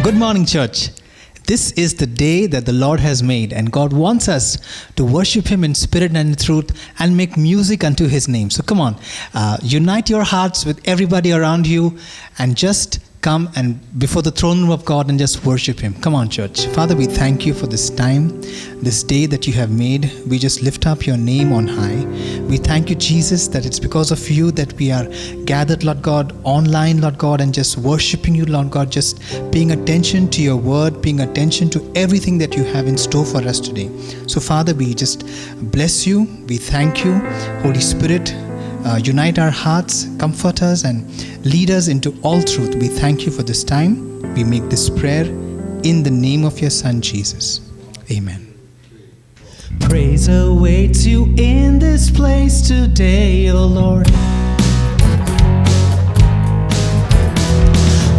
Good morning, church. This is the day that the Lord has made, and God wants us to worship Him in spirit and in truth and make music unto His name. So come on, unite your hearts with everybody around you and just come and before the throne room of God and just worship Him. Come on, church. Father, we thank you for this time, this day that you have made. We just lift up your name on high. We thank you, Jesus, that it's because of you that we are gathered, Lord God, online, Lord God, and just worshiping you, Lord God, just paying attention to your word, paying attention to everything that you have in store for us today. So, Father, we just bless you. We thank you, Holy Spirit. Unite our hearts, comfort us, and lead us into all truth. We thank you for this time. We make this prayer in the name of your Son, Jesus. Amen. Praise awaits you in this place today, O Lord.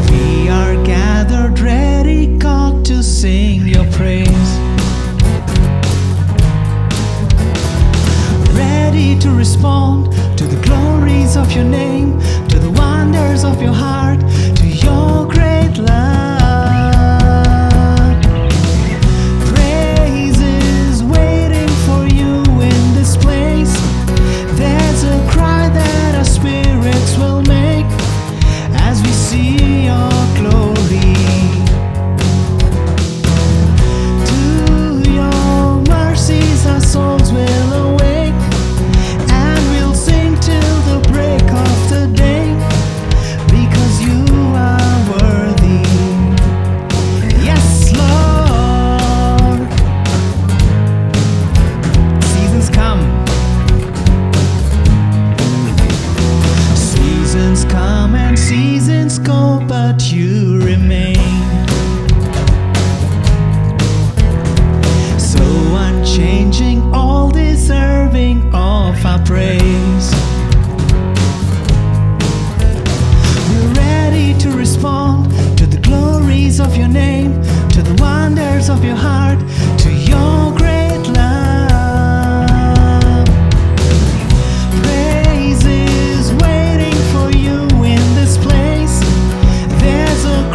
We are gathered ready, God, to sing your praise. Ready to respond to the glories of your name, to the wonders of your heart, to your great love. Praise is waiting for you in this place. There's a cry that our spirits will make as we see your glory. To your mercies our souls will awake. Seasons go, but you remain. So unchanging, all deserving of our praise. We're ready to respond to the glories of your name, to the wonders of your heart, to your great love. Praise is waiting for you in this place. There's a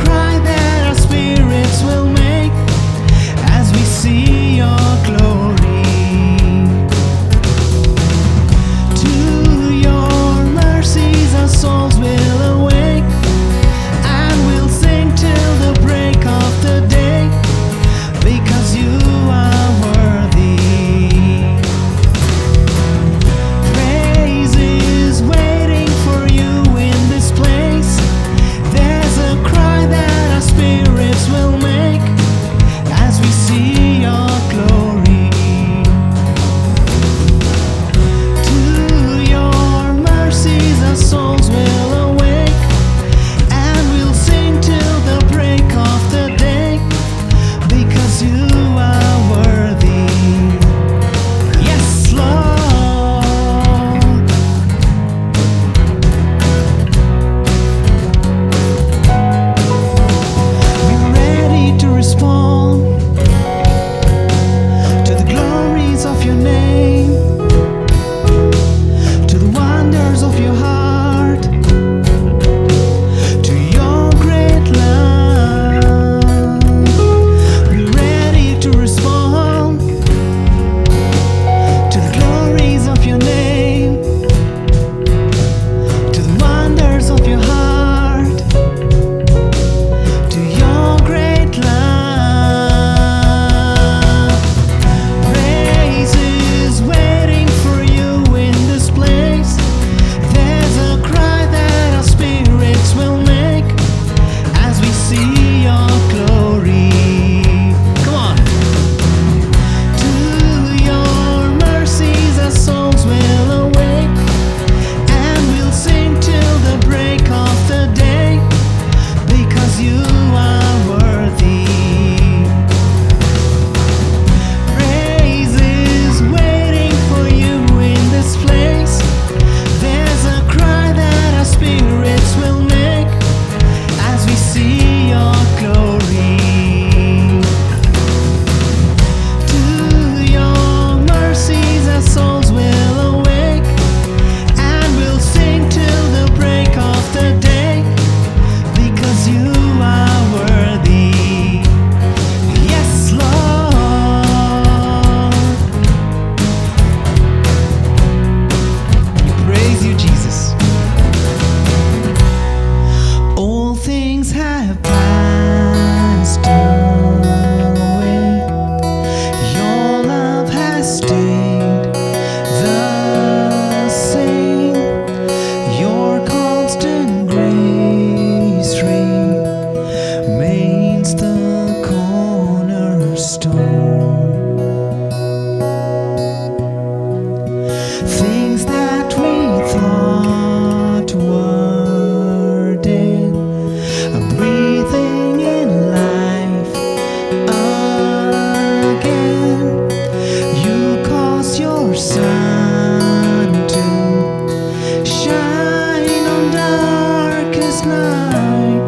this night.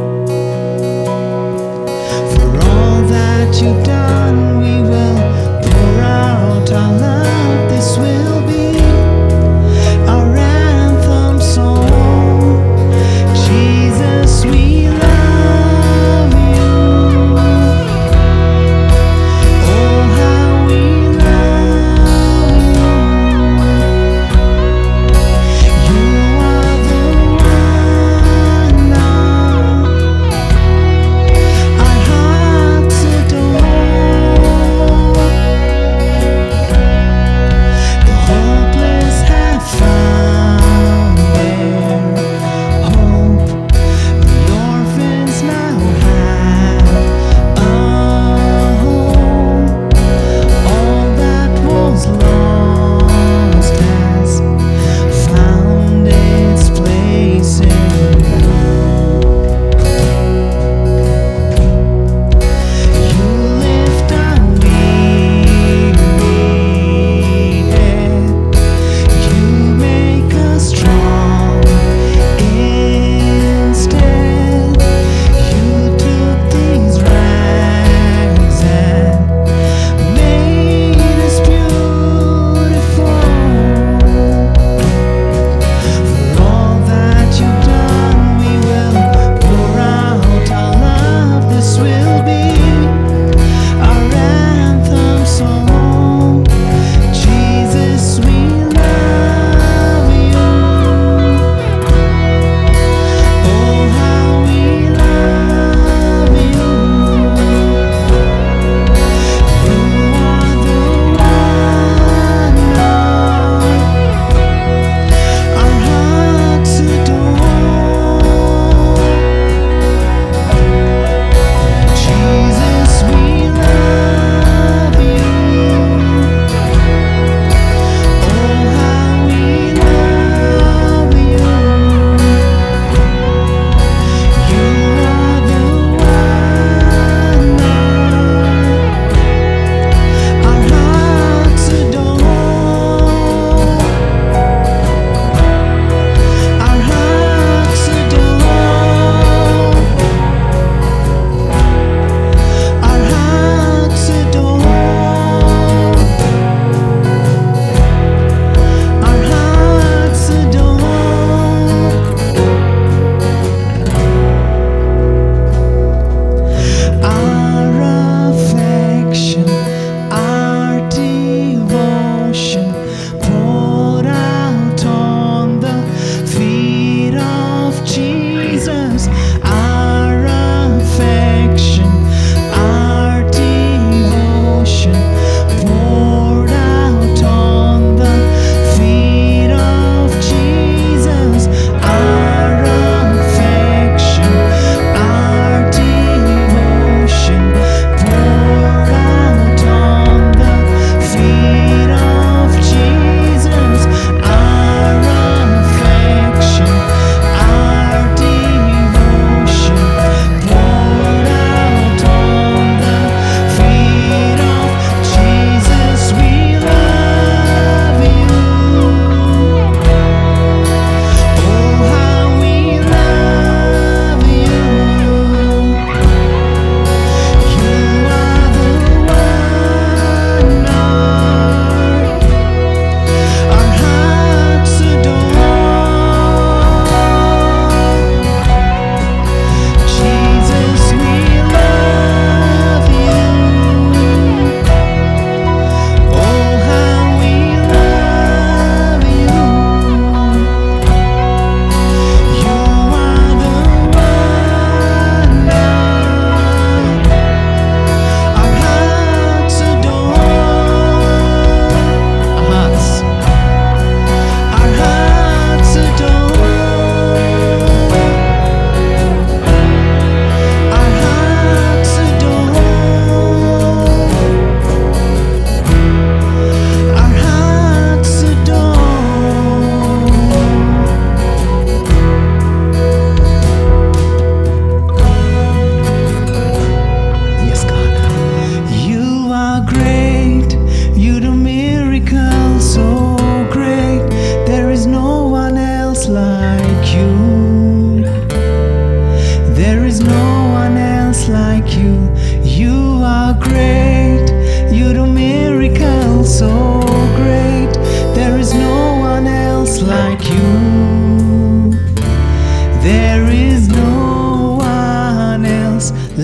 For all that you've done, we will pour out our love. This will be our anthem song. Jesus, we love you. Oh, how we love you. You are the one now our hearts adore.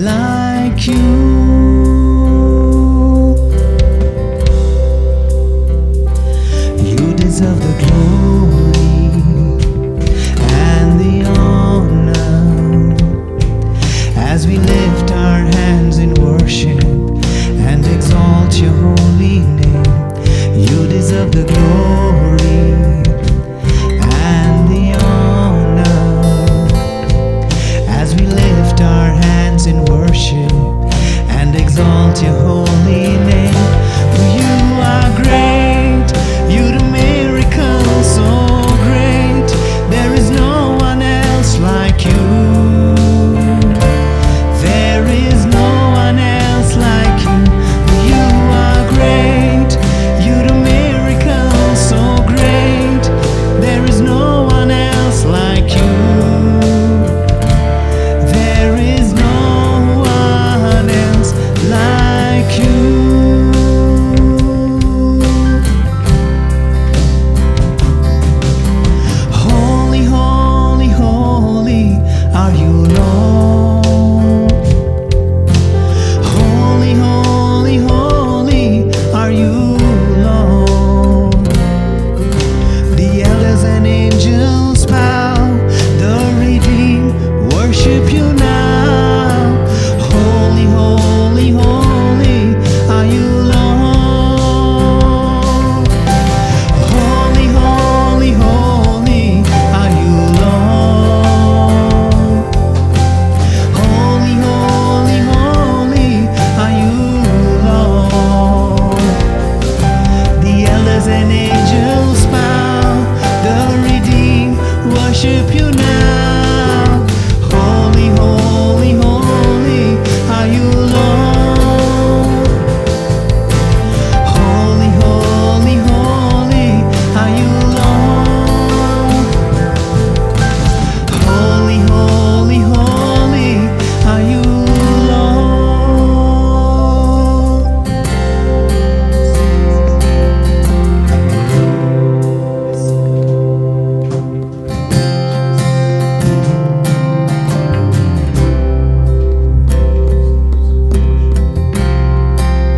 like you. You deserve the glory and the honor as we lift our hands in worship and exalt your holy name. You deserve the glory and the honor as we lift our hands in worship and exalt your holy name. For you are great, you do miracles so great. There is no one else like you. There is no one else like you. For you are great, you do miracles so great. There is no one else like you. There is no one else like you. Holy, holy, holy are you, Lord. Holy, holy, holy are you, Lord. The elders and angels bow, the redeemed worship you now. Holy, holy, holy are you, Lord. Holy, holy, holy are you, Lord. Holy, holy, holy are you, Lord. The elders and angels bow, the redeemed worship you now. Holy, holy, holy are you, Lord. Holy, holy, holy are you, Lord. Holy, holy, holy are you, Lord.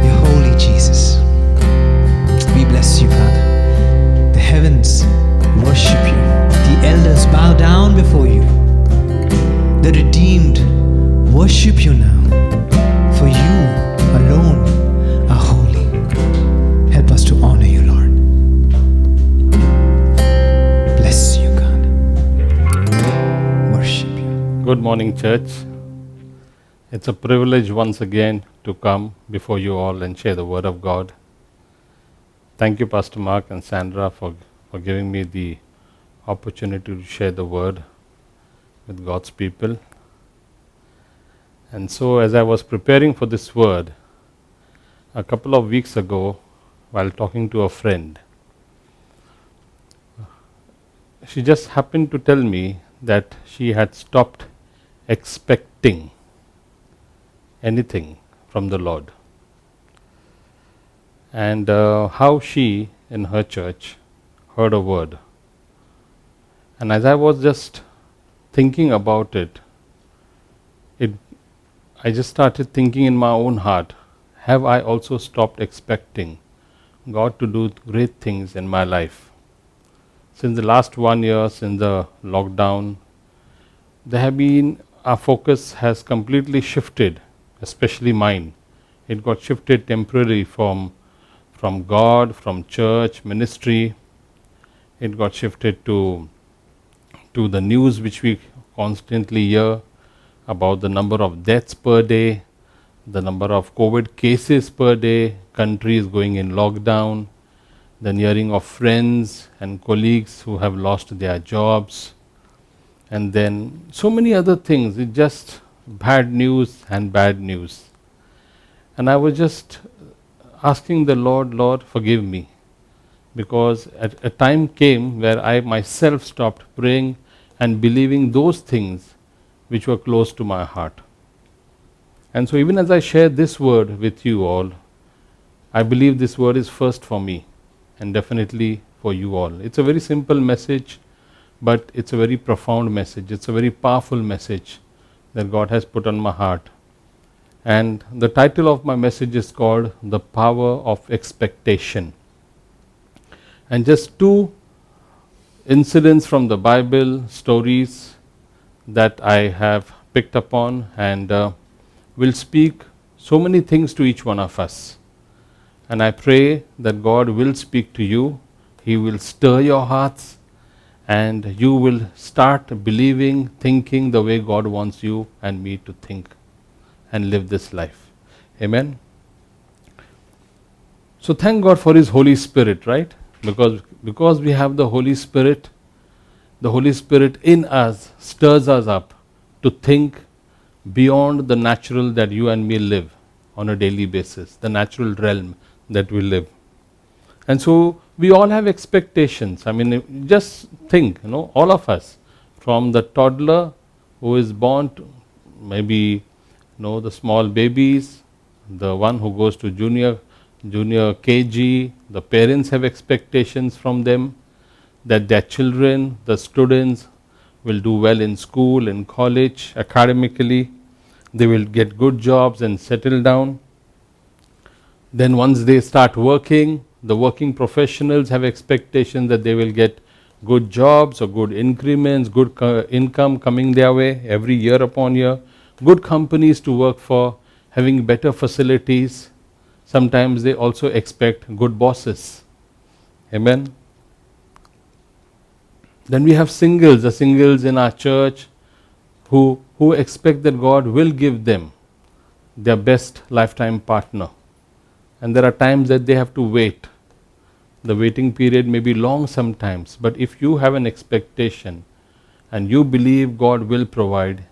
You're holy, Jesus. We bless you, Father. The heavens worship you. The elders bow down before you. The redeemed worship you now. For you alone are holy. Help us to honor you, Lord. Bless you, God. Worship you. Good morning, church. It's a privilege once again to come before you all and share the Word of God. Thank you, Pastor Mark and Sandra, for giving me the opportunity to share the Word with God's people. And so, as I was preparing for this Word, a couple of weeks ago, while talking to a friend, she just happened to tell me that she had stopped expecting anything from the Lord, and how she in her church heard a word. And as I was just thinking about it, I just started thinking in my own heart, have I also stopped expecting God to do great things in my life? Since the last 1 year, since the lockdown, our focus has completely shifted, especially mine. It got shifted temporarily from God, from church, ministry. It got shifted to the news which we constantly hear about the number of deaths per day, the number of COVID cases per day, countries going in lockdown, then hearing of friends and colleagues who have lost their jobs, and then so many other things. It's just bad news and bad news. And I was just asking the Lord, forgive me, because a time came where I myself stopped praying and believing those things which were close to my heart. And so even as I share this word with you all, I believe this word is first for me and definitely for you all. It's a very simple message, but it's a very profound message. It's a very powerful message that God has put on my heart And the title of my message is called The Power of Expectation. And just two incidents from the Bible, stories that I have picked upon, and will speak so many things to each one of us. And I pray that God will speak to you. He will stir your hearts, and you will start believing, thinking the way God wants you and me to think and live this life. Amen. So thank God for His Holy Spirit, right? Because we have the Holy Spirit in us stirs us up to think beyond the natural that you and me live on a daily basis, the natural realm that we live. And so we all have expectations. I mean, just think, all of us, from the toddler who is born to maybe, the small babies, the one who goes to junior KG, the parents have expectations from them that their children, the students, will do well in school, in college, academically. They will get good jobs and settle down. Then once they start working, the working professionals have expectations that they will get good jobs or good increments, good income coming their way every year upon year, good companies to work for, having better facilities. Sometimes they also expect good bosses. Amen. Then we have the singles in our church who expect that God will give them their best lifetime partner. And there are times that they have to wait. The waiting period may be long sometimes, but if you have an expectation and you believe God will provide,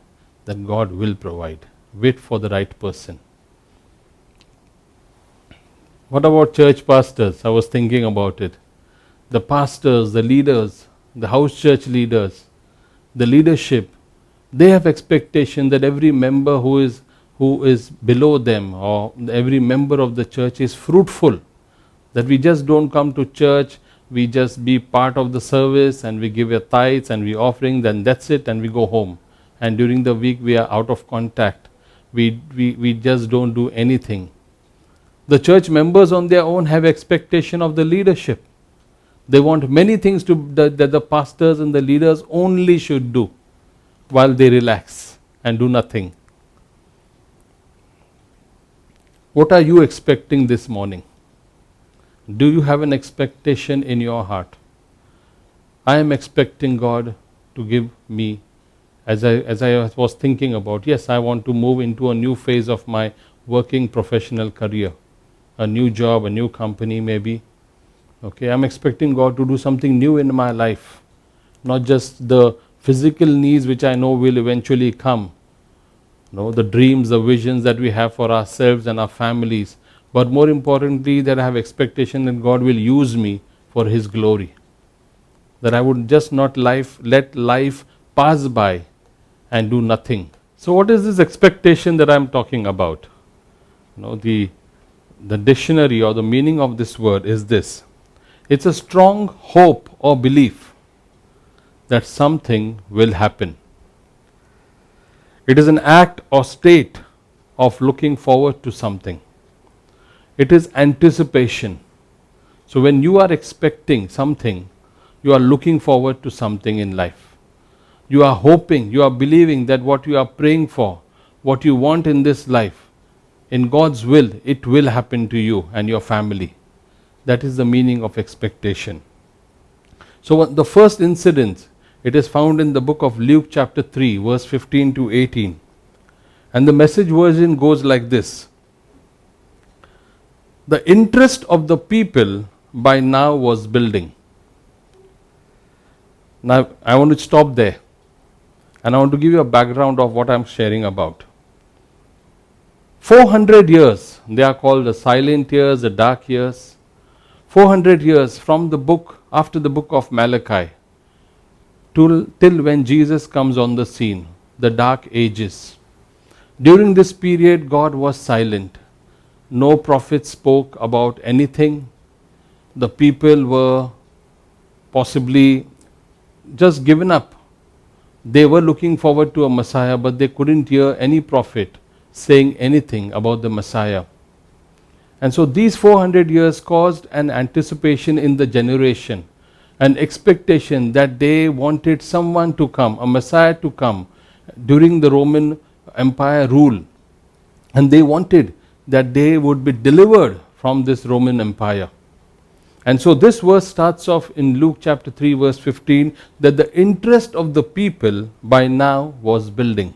then God will provide. Wait for the right person. What about church pastors? I was thinking about it. The pastors, the leaders, the house church leaders, the leadership, they have expectation that every member who is below them, or every member of the church, is fruitful. That we just don't come to church, we just be part of the service and we give a tithes and we offering, then that's it, and we go home. And during the week we are out of contact. We just don't do anything. The church members on their own have expectation of the leadership. They want many things that the pastors and the leaders only should do while they relax and do nothing. What are you expecting this morning? Do you have an expectation in your heart? I am expecting God to give me, as I was thinking about, yes, I want to move into a new phase of my working professional career, a new job, a new company maybe. Okay, I'm expecting God to do something new in my life, not just the physical needs which I know will eventually come, the dreams, the visions that we have for ourselves and our families, but more importantly, that I have expectation that God will use me for His glory. That I would just not let life pass by and do nothing. So what is this expectation that I'm talking about? The dictionary or the meaning of this word is this. It's a strong hope or belief that something will happen. It is an act or state of looking forward to something. It is anticipation. So when you are expecting something, you are looking forward to something in life. You are hoping, you are believing that what you are praying for, what you want in this life, in God's will, it will happen to you and your family. That is the meaning of expectation. So the first incident, it is found in the book of Luke chapter 3, verse 15 to 18. And the Message version goes like this. The interest of the people by now was building. Now I want to stop there. And I want to give you a background of what I'm sharing about. 400 years, they are called the silent years, the dark years. 400 years from the book, after the book of Malachi, till when Jesus comes on the scene, the dark ages. During this period, God was silent. No prophet spoke about anything. The people were possibly just given up. They were looking forward to a Messiah, but they couldn't hear any prophet saying anything about the Messiah. And so these 400 years caused an anticipation in the generation, an expectation that they wanted someone to come, a Messiah to come during the Roman Empire rule. And they wanted that they would be delivered from this Roman Empire. And so this verse starts off in Luke chapter 3 verse 15, that the interest of the people by now was building.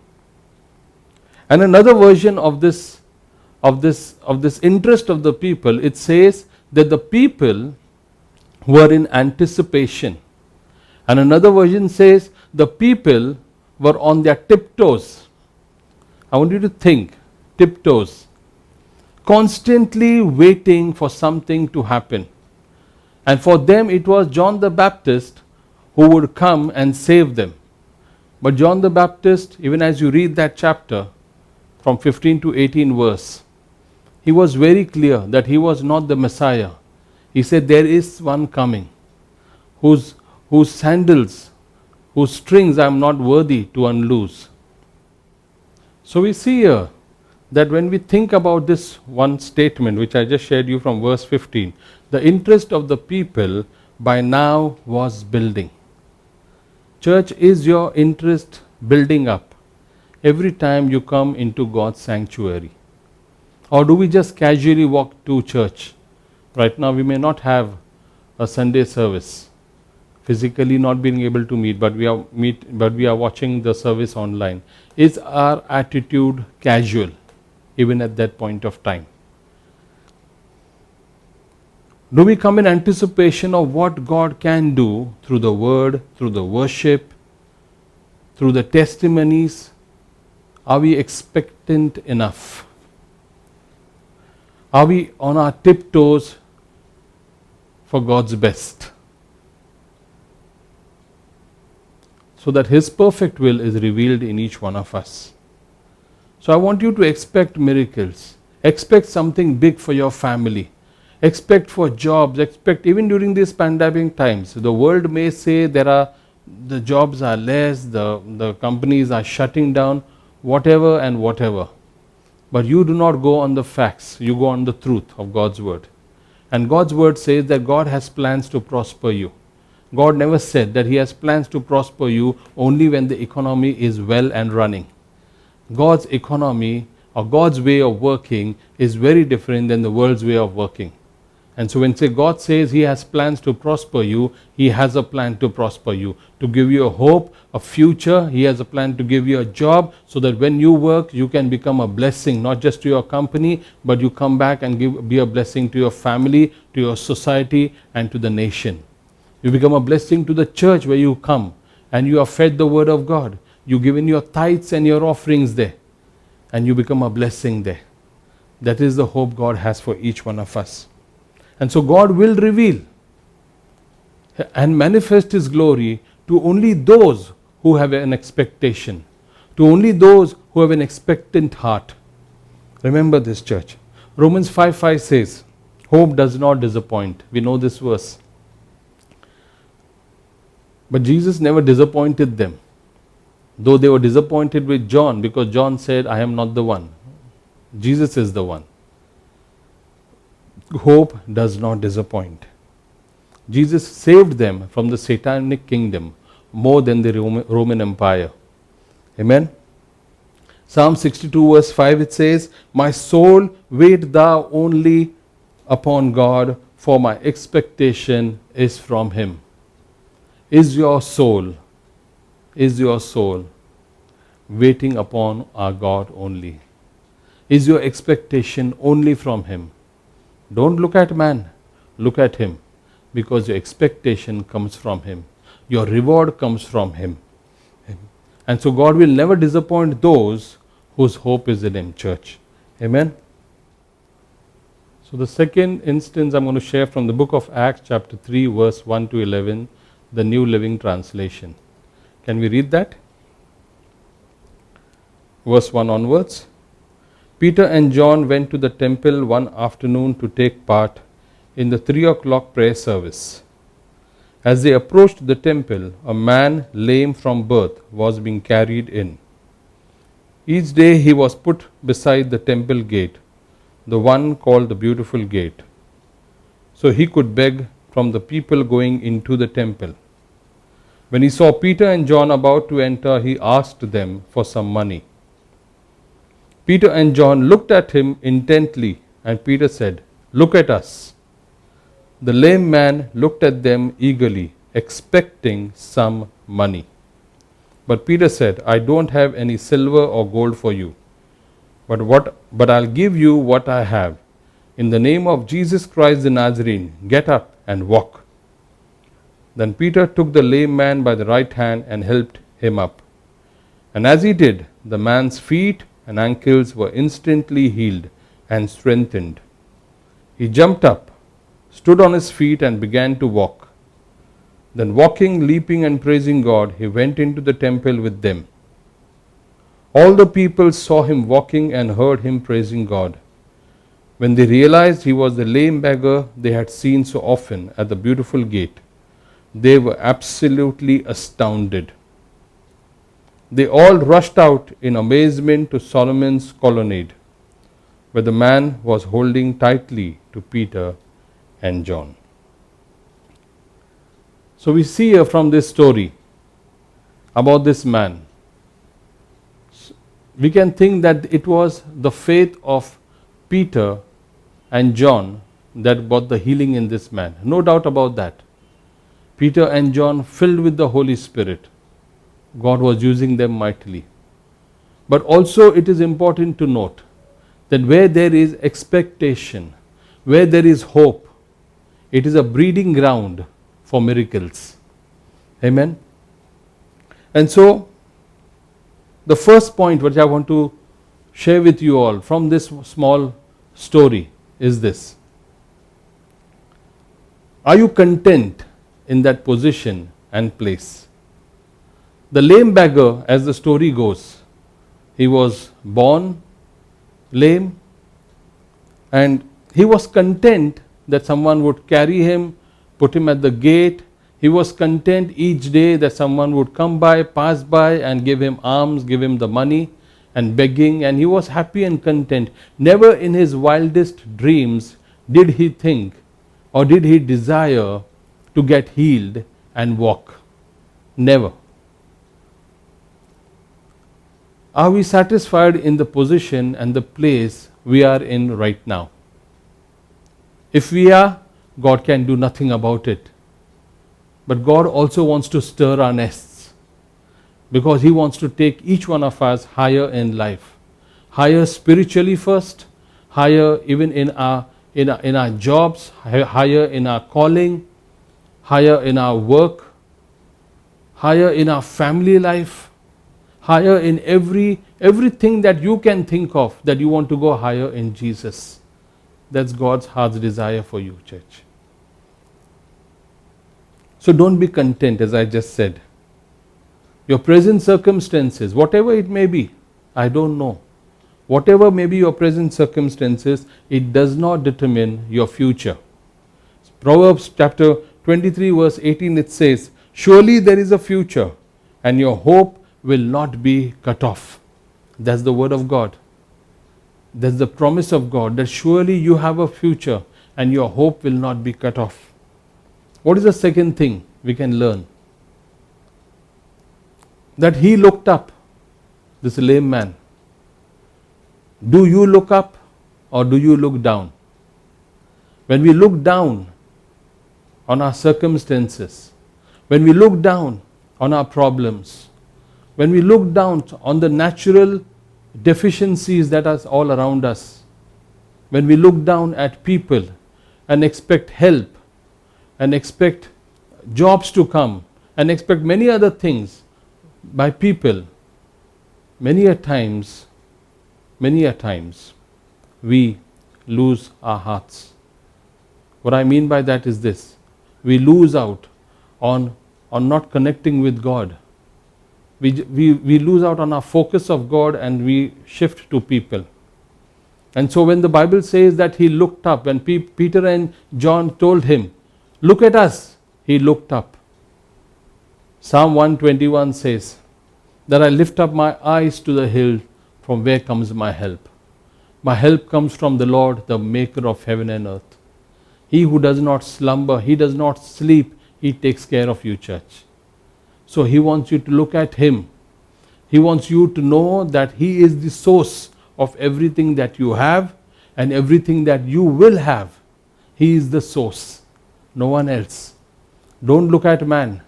And another version of this interest of the people, it says that the people were in anticipation. And another version says the people were on their tiptoes. I want you to think, tiptoes, constantly waiting for something to happen. And for them it was John the Baptist who would come and save them. But John the Baptist, even as you read that chapter from 15 to 18 verse, he was very clear that he was not the Messiah. He said, there is one coming whose sandals, whose strings I am not worthy to unloose. So we see here that when we think about this one statement which I just shared you from verse 15, the interest of the people by now was building. Church, is your interest building up every time you come into God's sanctuary? Or do we just casually walk to church? Right now we may not have a Sunday service, physically not being able to meet, but we are watching the service online. Is our attitude casual even at that point of time? Do we come in anticipation of what God can do through the word, through the worship, through the testimonies? Are we expectant enough? Are we on our tiptoes for God's best, so that His perfect will is revealed in each one of us? So I want you to expect miracles. Expect something big for your family. Expect for jobs. Expect even during these pandemic times. The world may say the jobs are less, the companies are shutting down, whatever and whatever. But you do not go on the facts, you go on the truth of God's word. And God's word says that God has plans to prosper you. God never said that He has plans to prosper you only when the economy is well and running. God's economy or God's way of working is very different than the world's way of working. And so when God says He has plans to prosper you, He has a plan to prosper you, to give you a hope, a future. He has a plan to give you a job so that when you work, you can become a blessing, not just to your company, but you come back and be a blessing to your family, to your society, and to the nation. You become a blessing to the church where you come and you are fed the word of God. You give in your tithes and your offerings there, and you become a blessing there. That is the hope God has for each one of us. And so God will reveal and manifest His glory to only those who have an expectation, to only those who have an expectant heart. Remember this, church. Romans 5:5 says, hope does not disappoint. We know this verse. But Jesus never disappointed them. Though they were disappointed with John, because John said, I am not the one. Jesus is the one. Hope does not disappoint. Jesus saved them from the satanic kingdom more than the Roman Empire. Amen. Psalm 62 verse 5, it says, my soul, wait thou only upon God, for my expectation is from Him. Is your soul waiting upon our God only? Is your expectation only from Him? Don't look at man, look at Him, because your expectation comes from Him. Your reward comes from Him. And so God will never disappoint those whose hope is in Him, church. Amen. So the second instance I'm going to share from the book of Acts chapter 3 verse 1 to 11, the New Living Translation. Can we read that? Verse 1 onwards. Peter and John went to the temple one afternoon to take part in the 3 o'clock prayer service. As they approached the temple, a man lame from birth was being carried in. Each day he was put beside the temple gate, the one called the Beautiful Gate, so he could beg from the people going into the temple. When he saw Peter and John about to enter, he asked them for some money. Peter and John looked at him intently, and Peter said, "Look at us." The lame man looked at them eagerly, expecting some money. But Peter said, "I don't have any silver or gold for you, but I'll give you what I have. In the name of Jesus Christ the Nazarene, get up and walk." Then Peter took the lame man by the right hand and helped him up. And as he did, the man's feet and ankles were instantly healed and strengthened. He jumped up, stood on his feet, and began to walk. Then walking, leaping, and praising God, he went into the temple with them. All the people saw him walking and heard him praising God. When they realized he was the lame beggar they had seen so often at the Beautiful Gate, they were absolutely astounded. They all rushed out in amazement to Solomon's colonnade, where the man was holding tightly to Peter and John. So we see here from this story about this man, we can think that it was the faith of Peter and John that brought the healing in this man. No doubt about that. Peter and John, filled with the Holy Spirit, God was using them mightily. But also it is important to note that where there is expectation, where there is hope, it is a breeding ground for miracles. Amen. And so the first point which I want to share with you all from this small story is this: are you content in that position and place? The lame beggar, as the story goes, he was born lame, and he was content that someone would carry him, put him at the gate. He was content each day that someone would come by, pass by, and give him alms, give him the money and begging, and he was happy and content. Never in his wildest dreams did he think or did he desire to get healed and walk. Never. Are we satisfied in the position and the place we are in right now? If we are, God can do nothing about it. But God also wants to stir our nests, because He wants to take each one of us higher in life. Higher spiritually first, higher even in our jobs, higher in our calling, higher in our work, higher in our family life, higher in everything that you can think of, that you want to go higher in Jesus. That's God's heart's desire for you, church. So don't be content, as I just said. Your present circumstances, whatever it may be, I don't know. Whatever may be your present circumstances, it does not determine your future. Proverbs chapter 23 verse 18, it says, "Surely there is a future, and your hope will not be cut off." That's the word of God. That's the promise of God, that surely you have a future and your hope will not be cut off. What is the second thing we can learn? That he looked up, this lame man. Do you look up or do you look down? When we look down on our circumstances, when we look down on our problems, when we look down on the natural deficiencies that are all around us, when we look down at people and expect help, and expect jobs to come, and expect many other things by people, many a times, we lose our hearts. What I mean by that is this: we lose out on not connecting with God. We lose out on our focus of God, and we shift to people. And so when the Bible says that he looked up, when Peter and John told him, "Look at us," he looked up. Psalm 121 says that I lift up my eyes to the hill, from where comes my help? My help comes from the Lord, the maker of heaven and earth. He who does not slumber, he does not sleep, he takes care of you, church. So he wants you to look at him. He wants you to know that he is the source of everything that you have and everything that you will have. He is the source, no one else. Don't look at man.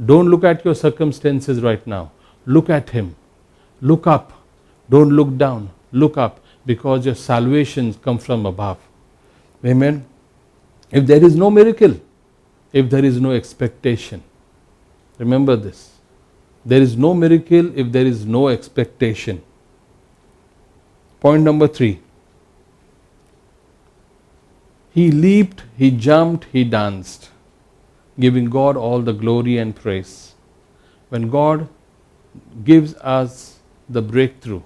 Don't look at your circumstances right now. Look at him. Look up. Don't look down. Look up, because your salvation comes from above. Amen. If there is no miracle, if there is no expectation, remember this. There is no miracle if there is no expectation. Point number 3. He leaped, he jumped, he danced, giving God all the glory and praise. When God gives us the breakthrough,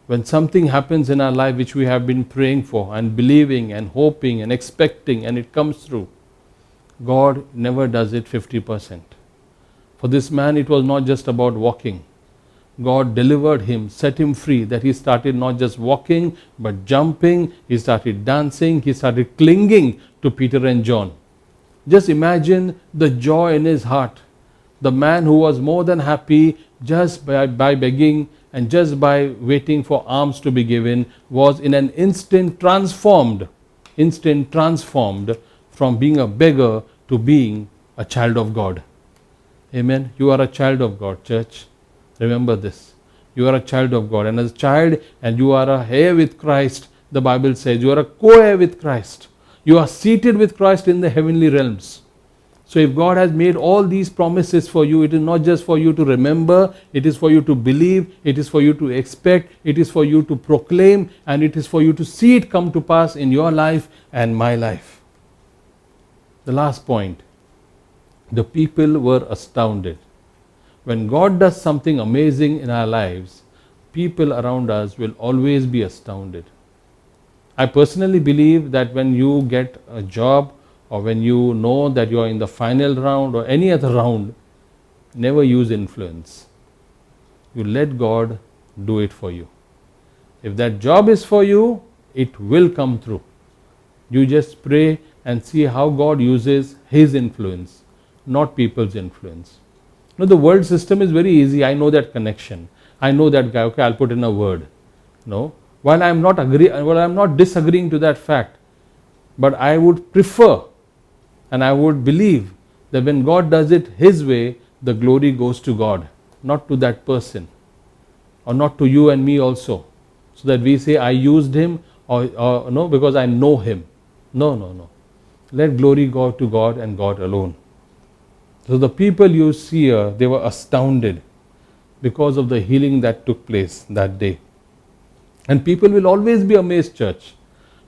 when something happens in our life which we have been praying for and believing and hoping and expecting, and it comes through, God never does it 50%. For this man, it was not just about walking. God delivered him, set him free, that he started not just walking but jumping, he started dancing, he started clinging to Peter and John. Just imagine the joy in his heart. The man who was more than happy just by begging and just by waiting for alms to be given was in an instant transformed from being a beggar to being a child of God. Amen. You are a child of God, church. Remember this. You are a child of God. And as a child, and you are a heir with Christ, the Bible says you are a co-heir with Christ. You are seated with Christ in the heavenly realms. So if God has made all these promises for you, it is not just for you to remember, it is for you to believe, it is for you to expect, it is for you to proclaim, and it is for you to see it come to pass in your life and my life. The last point. The people were astounded. When God does something amazing in our lives, people around us will always be astounded. I personally believe that when you get a job, or when you know that you are in the final round or any other round, never use influence. You let God do it for you. If that job is for you, it will come through. You just pray and see how God uses His influence, not people's influence. No, the world system is very easy. I know that connection. I know that guy. Okay, I'll put in a word. No, while I'm not disagreeing to that fact, but I would prefer and I would believe that when God does it His way, the glory goes to God, not to that person, or not to you and me also. So that we say, I used him, or no, because I know him. No. Let glory go to God and God alone. So the people you see here, they were astounded because of the healing that took place that day. And people will always be amazed, church.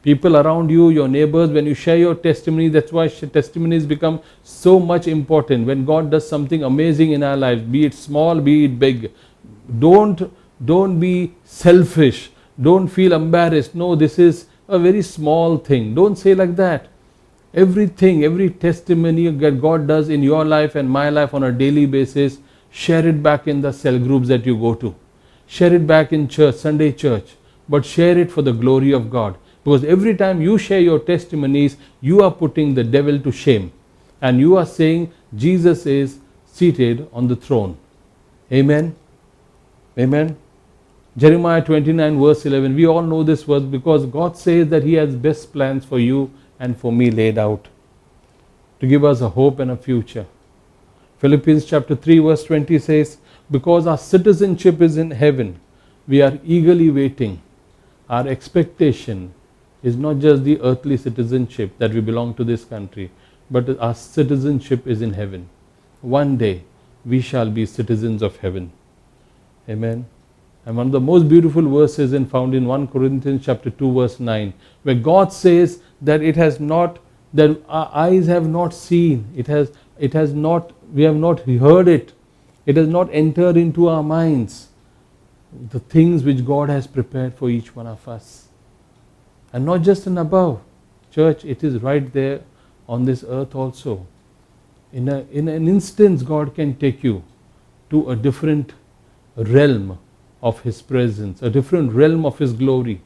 People around you, your neighbors, when you share your testimony, that's why testimonies become so much important. When God does something amazing in our lives, be it small, be it big, don't be selfish. Don't feel embarrassed. No, this is a very small thing. Don't say like that. Everything, every testimony that God does in your life and my life on a daily basis, share it back in the cell groups that you go to. Share it back in church, Sunday church. But share it for the glory of God. Because every time you share your testimonies, you are putting the devil to shame. And you are saying Jesus is seated on the throne. Amen. Amen. Jeremiah 29 verse 11. We all know this verse because God says that He has best plans for you and for me laid out to give us a hope and a future. Philippians chapter 3 verse 20 says, because our citizenship is in heaven, we are eagerly waiting. Our expectation is not just the earthly citizenship that we belong to this country, but our citizenship is in heaven. One day we shall be citizens of heaven. Amen. And one of the most beautiful verses found in 1 Corinthians chapter 2 verse 9, where God says that that our eyes have not seen, we have not heard it, it has not entered into our minds, the things which God has prepared for each one of us. And not just in above, church, it is right there on this earth also. In an instant, God can take you to a different realm of His presence, a different realm of His glory,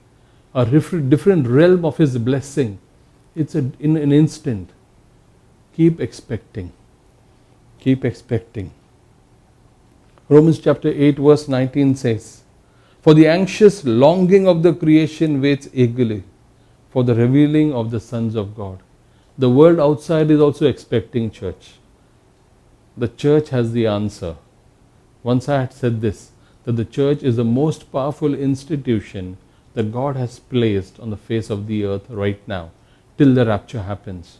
a different realm of His blessing. It's in an instant. Keep expecting. Keep expecting. Romans chapter 8 verse 19 says, "For the anxious longing of the creation waits eagerly for the revealing of the sons of God." The world outside is also expecting, church. The church has the answer. Once I had said this, that the church is the most powerful institution that God has placed on the face of the earth right now, till the rapture happens.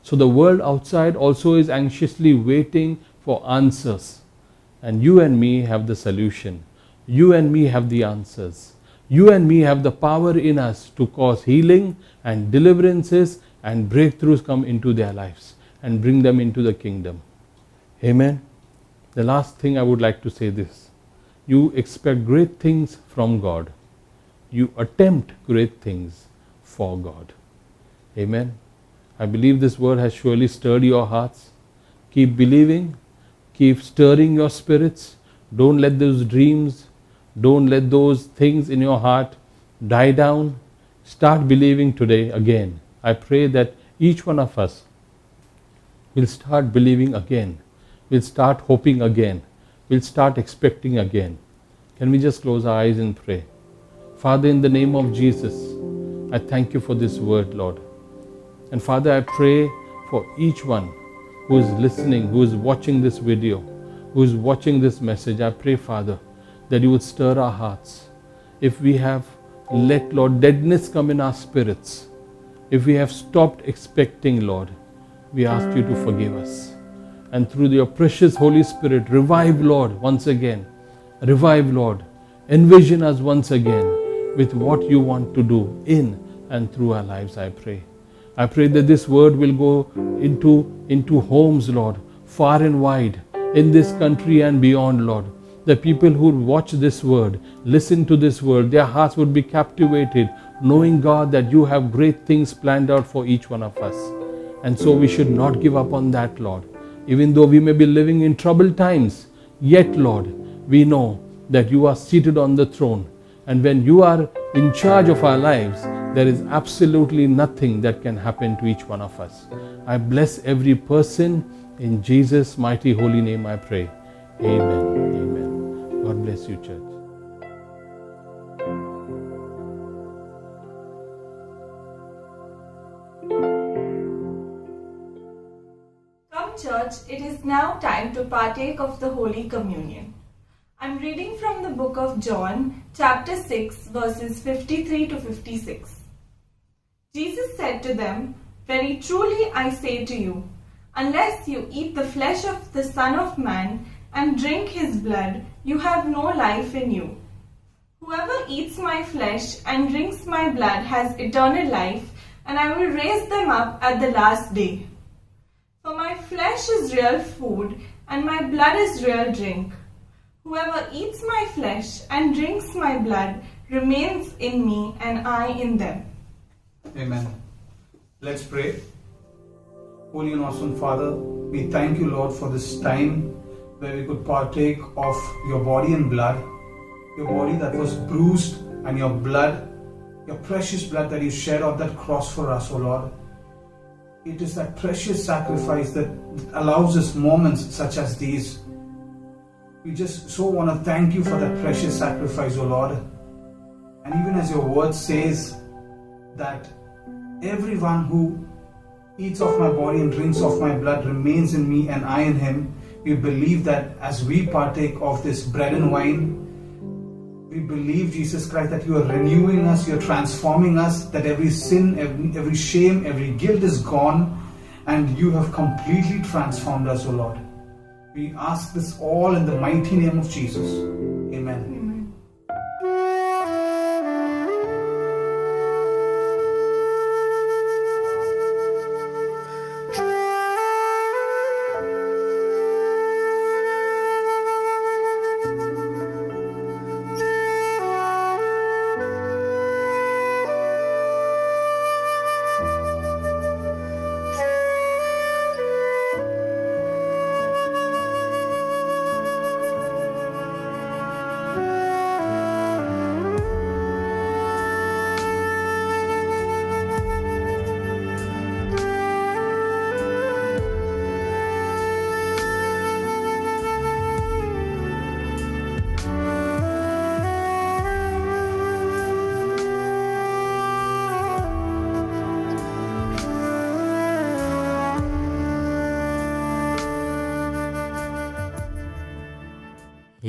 So the world outside also is anxiously waiting for answers. And you and me have the solution. You and me have the answers. You and me have the power in us to cause healing and deliverances and breakthroughs come into their lives and bring them into the kingdom. Amen. The last thing I would like to say this. You expect great things from God. You attempt great things for God. Amen. I believe this word has surely stirred your hearts. Keep believing. Keep stirring your spirits. Don't let those dreams, don't let those things in your heart die down. Start believing today again. I pray that each one of us will start believing again. Will start hoping again. Will start expecting again. Can we just close our eyes and pray? Father, in the name of Jesus, I thank you for this word, Lord. And Father, I pray for each one who is listening, who is watching this video, who is watching this message. I pray, Father, that you would stir our hearts. If we have let, Lord, deadness come in our spirits, if we have stopped expecting, Lord, we ask you to forgive us. And through your precious Holy Spirit, revive, Lord, once again. Revive, Lord. Envision us once again with what you want to do in and through our lives, I pray. I pray that this word will go into homes, Lord, far and wide, in this country and beyond, Lord. The people who watch this word, listen to this word, their hearts would be captivated, knowing, God, that you have great things planned out for each one of us. And so we should not give up on that, Lord. Even though we may be living in troubled times, yet, Lord, we know that you are seated on the throne. And when you are in charge of our lives, there is absolutely nothing that can happen to each one of us. I bless every person. In Jesus' mighty holy name I pray. Amen. Amen. God bless you, church. Come, church, it is now time to partake of the Holy Communion. I'm reading from the book of John, chapter 6, verses 53 to 56. Jesus said to them, "Very truly I say to you, unless you eat the flesh of the Son of Man and drink his blood, you have no life in you. Whoever eats my flesh and drinks my blood has eternal life, and I will raise them up at the last day. For my flesh is real food, and my blood is real drink. Whoever eats my flesh and drinks my blood remains in me, and I in them." Amen. Let's pray. Holy and awesome Father, we thank you, Lord, for this time where we could partake of your body and blood, your body that was bruised and your blood, your precious blood that you shed on that cross for us, O Lord. It is that precious sacrifice that allows us moments such as these. We just so want to thank you for that precious sacrifice, O Lord. And even as your word says that everyone who eats of my body and drinks of my blood remains in me and I in him, we believe that as we partake of this bread and wine, we believe, Jesus Christ, that you are renewing us, you are transforming us, that every sin, every shame, every guilt is gone, and you have completely transformed us, O Lord. We ask this all in the mighty name of Jesus. Amen.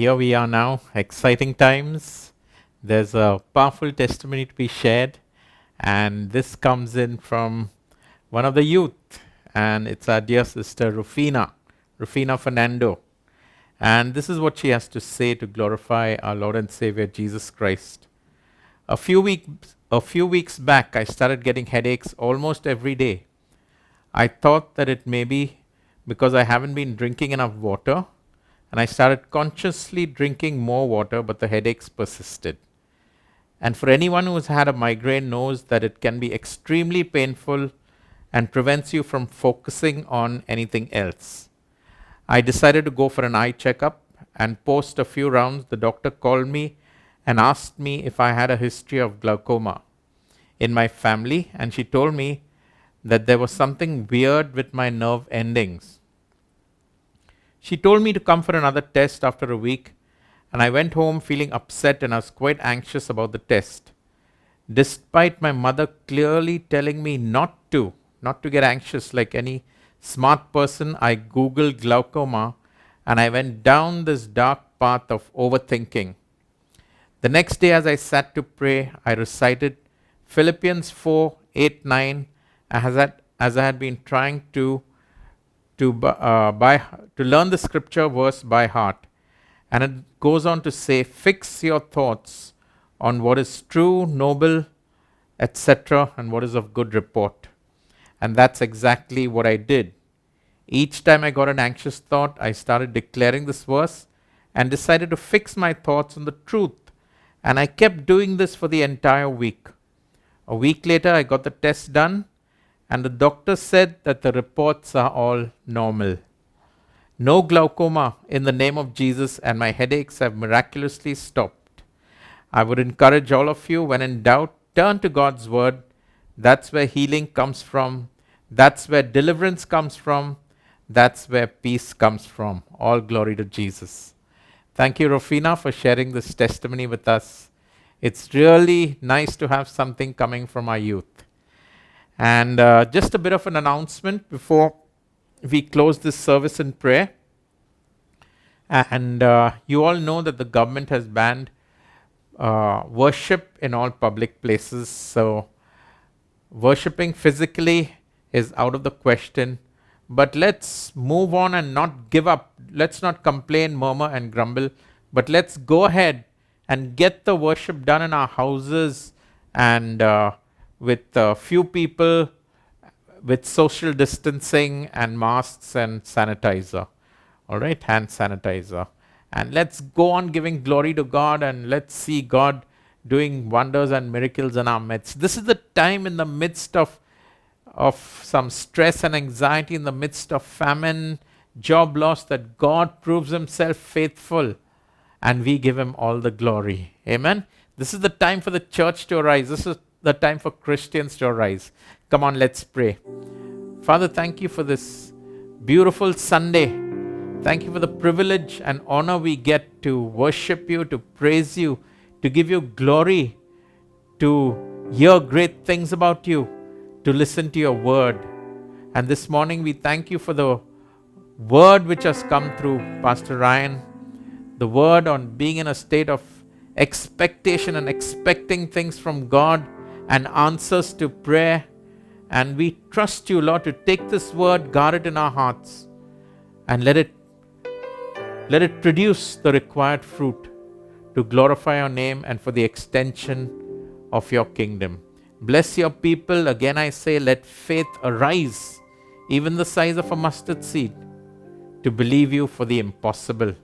here we are now, exciting times. There's a powerful testimony to be shared, and this comes in from one of the youth, and it's our dear sister Rufina Fernando. And this is what she has to say to glorify our Lord and Savior Jesus Christ. A few weeks back, I started getting headaches almost every day. I thought that it may be because I haven't been drinking enough water, and I started consciously drinking more water, but the headaches persisted. And for anyone who has had a migraine knows that it can be extremely painful and prevents you from focusing on anything else. I decided to go for an eye checkup, and post a few rounds, the doctor called me and asked me if I had a history of glaucoma in my family, and she told me that there was something weird with my nerve endings. She told me to come for another test after a week, and I went home feeling upset, and I was quite anxious about the test. Despite my mother clearly telling me not to get anxious like any smart person, I googled glaucoma, and I went down this dark path of overthinking. The next day as I sat to pray, I recited Philippians 4:8-9 as I had been trying to learn the scripture verse by heart. And it goes on to say, fix your thoughts on what is true, noble, etc., and what is of good report. And that's exactly what I did. Each time I got an anxious thought, I started declaring this verse and decided to fix my thoughts on the truth. And I kept doing this for the entire week. A week later, I got the test done, and the doctor said that the reports are all normal. No glaucoma in the name of Jesus, and my headaches have miraculously stopped. I would encourage all of you, when in doubt, turn to God's word. That's where healing comes from. That's where deliverance comes from. That's where peace comes from. All glory to Jesus. Thank you, Rufina, for sharing this testimony with us. It's really nice to have something coming from our youth. And just a bit of an announcement before we close this service in prayer. And you all know that the government has banned worship in all public places. So worshipping physically is out of the question. But let's move on and not give up. Let's not complain, murmur, and grumble. But let's go ahead and get the worship done in our houses, and with a few people, with social distancing and masks and sanitizer. All right, hand sanitizer. And let's go on giving glory to God, and let's see God doing wonders and miracles in our midst. This is the time, in the midst of some stress and anxiety, in the midst of famine, job loss, that God proves himself faithful, and we give him all the glory. Amen. This is the time for the church to arise. This is the time for Christians to arise. Come on, let's pray. Father, thank you for this beautiful Sunday. Thank you for the privilege and honor we get to worship you, to praise you, to give you glory, to hear great things about you, to listen to your word. And this morning we thank you for the word which has come through Pastor Ryan, the word on being in a state of expectation and expecting things from God and answers to prayer. And we trust you, Lord, to take this word, guard it in our hearts, and let it produce the required fruit to glorify your name and for the extension of your kingdom. Bless your people. Again I say, let faith arise, even the size of a mustard seed, to believe you for the impossible.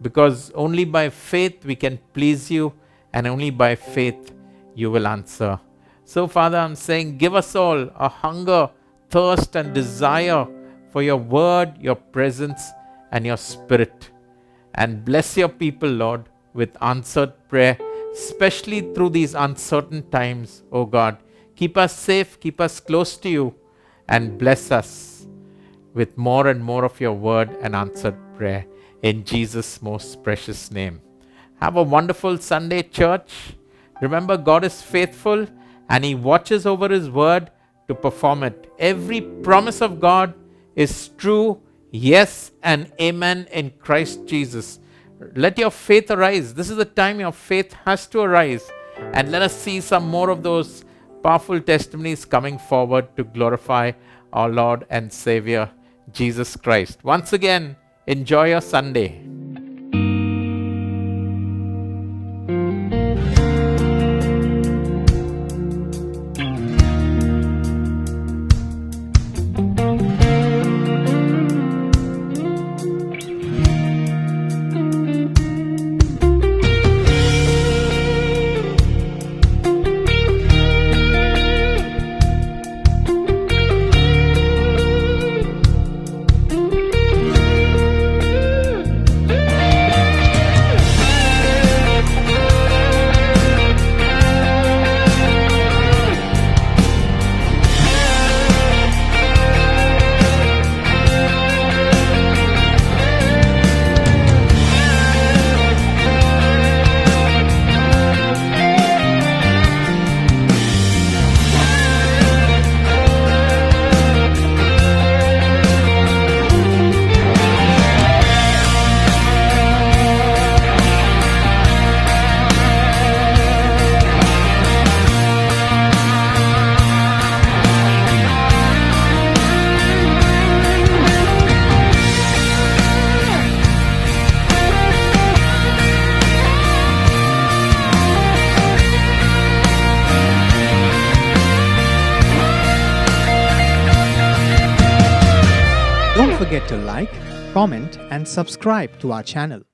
Because only by faith we can please you, and only by faith you will answer. So Father, I'm saying, give us all a hunger, thirst, and desire for your word, your presence, and your spirit. And bless your people, Lord, with answered prayer, especially through these uncertain times, oh God. Keep us safe, keep us close to you, and bless us with more and more of your word and answered prayer. In Jesus' most precious name. Have a wonderful Sunday, church. Remember, God is faithful, and he watches over his word to perform it. Every promise of God is true, yes and amen in Christ Jesus. Let your faith arise. This is the time your faith has to arise. And let us see some more of those powerful testimonies coming forward to glorify our Lord and Savior, Jesus Christ. Once again, enjoy your Sunday. Don't forget to like, comment, and subscribe to our channel.